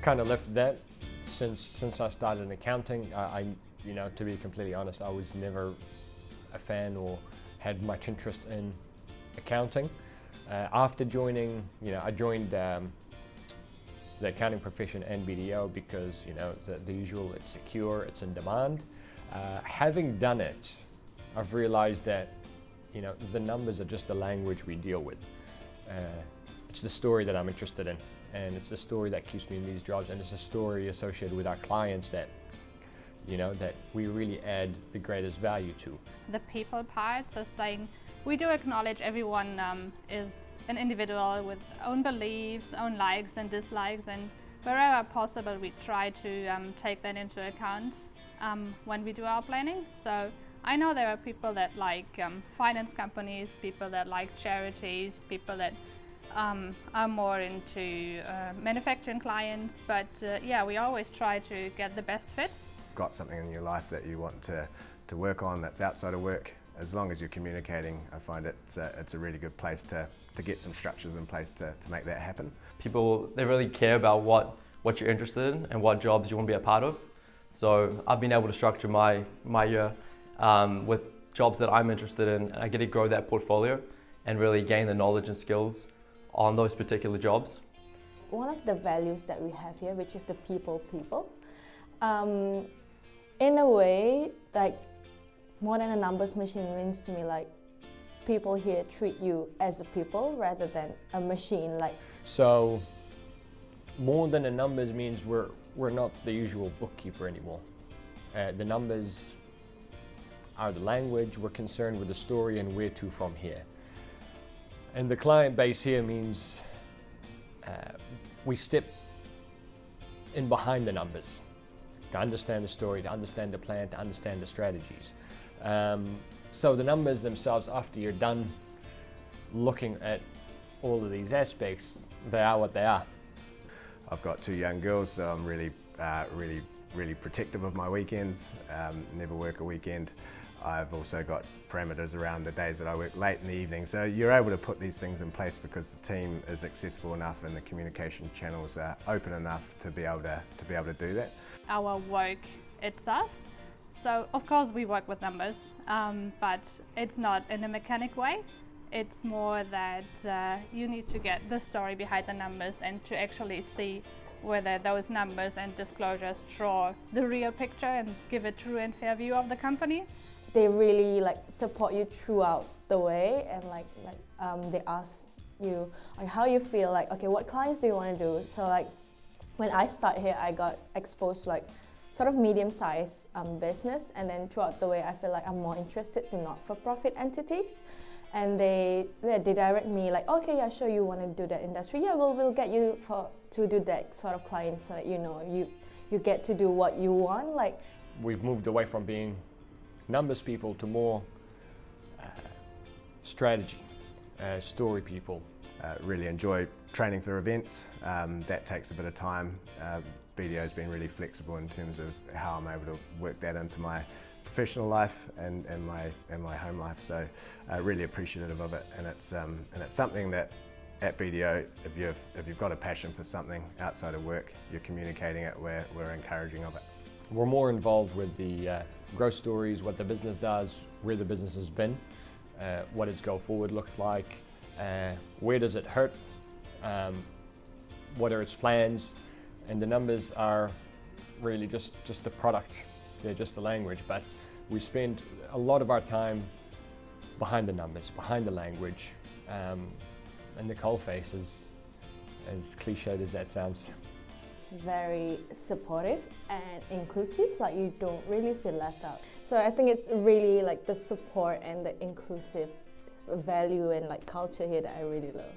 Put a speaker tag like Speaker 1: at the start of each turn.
Speaker 1: I've kind of left that since I started in accounting. To be completely honest, I was never a fan or had much interest in accounting. After joining, I joined the accounting profession and BDO because, the usual, it's secure, it's in demand. Having done it, I've realized that, the numbers are just the language we deal with. It's the story that I'm interested in, and it's the story that keeps me in these jobs, and it's a story associated with our clients that we really add the greatest value to.
Speaker 2: The people part, so saying we do acknowledge everyone is an individual with own beliefs, own likes and dislikes, and wherever possible we try to take that into account when we do our planning. So I know there are people that like finance companies, people that like charities, people that are more into manufacturing clients, but we always try to get the best fit.
Speaker 3: Got something in your life that you want to work on that's outside of work, as long as you're communicating, I find it's a really good place to get some structures in place to make that happen.
Speaker 4: People, they really care about what you're interested in and what jobs you want to be a part of. So I've been able to structure my year with jobs that I'm interested in, and I get to grow that portfolio and really gain the knowledge and skills on those particular jobs.
Speaker 5: One of the values that we have here, which is the people. In a way, like, more than a numbers machine means to me, like, people here treat you as a people rather than a machine.
Speaker 1: So more than a numbers means we're not the usual bookkeeper anymore. The numbers are the language. We're concerned with the story and where to from here. And the client base here means we step in behind the numbers to understand the story, to understand the plan, to understand the strategies. So the numbers themselves, after you're done looking at all of these aspects, they are what they are.
Speaker 3: I've got 2 young girls, so I'm really protective of my weekends, never work a weekend. I've also got parameters around the days that I work late in the evening. So you're able to put these things in place because the team is accessible enough and the communication channels are open enough to be able to do that.
Speaker 2: Our work itself. So of course we work with numbers, but it's not in a mechanic way. It's more that you need to get the story behind the numbers and to actually see whether those numbers and disclosures draw the real picture and give a true and fair view of the company.
Speaker 5: They really support you throughout the way, and they ask you how you feel, okay, what clients do you want to do? So when I start here, I got exposed to sort of medium-sized business, and then throughout the way I feel like I'm more interested to not-for-profit entities. And they direct me okay, yeah, sure, you want to do that industry. Yeah, we'll get you to do that sort of client so that you get to do what you want.
Speaker 1: We've moved away from being numbers people to more strategy, story people.
Speaker 3: Really enjoy training for events. That takes a bit of time. BDO's been really flexible in terms of how I'm able to work that into my professional life and my home life. So really appreciative of it, and it's something that at BDO, if you've got a passion for something outside of work, you're communicating it. We're encouraging of it.
Speaker 1: We're more involved with the growth stories, what the business does, where the business has been, what its go forward looks like, where does it hurt, what are its plans, and the numbers are really just the product. They're just the language, but we spend a lot of our time behind the numbers, behind the language, and the coalface, as cliched as that sounds.
Speaker 5: It's very supportive and inclusive, you don't really feel left out. So I think it's really the support and the inclusive value and culture here that I really love.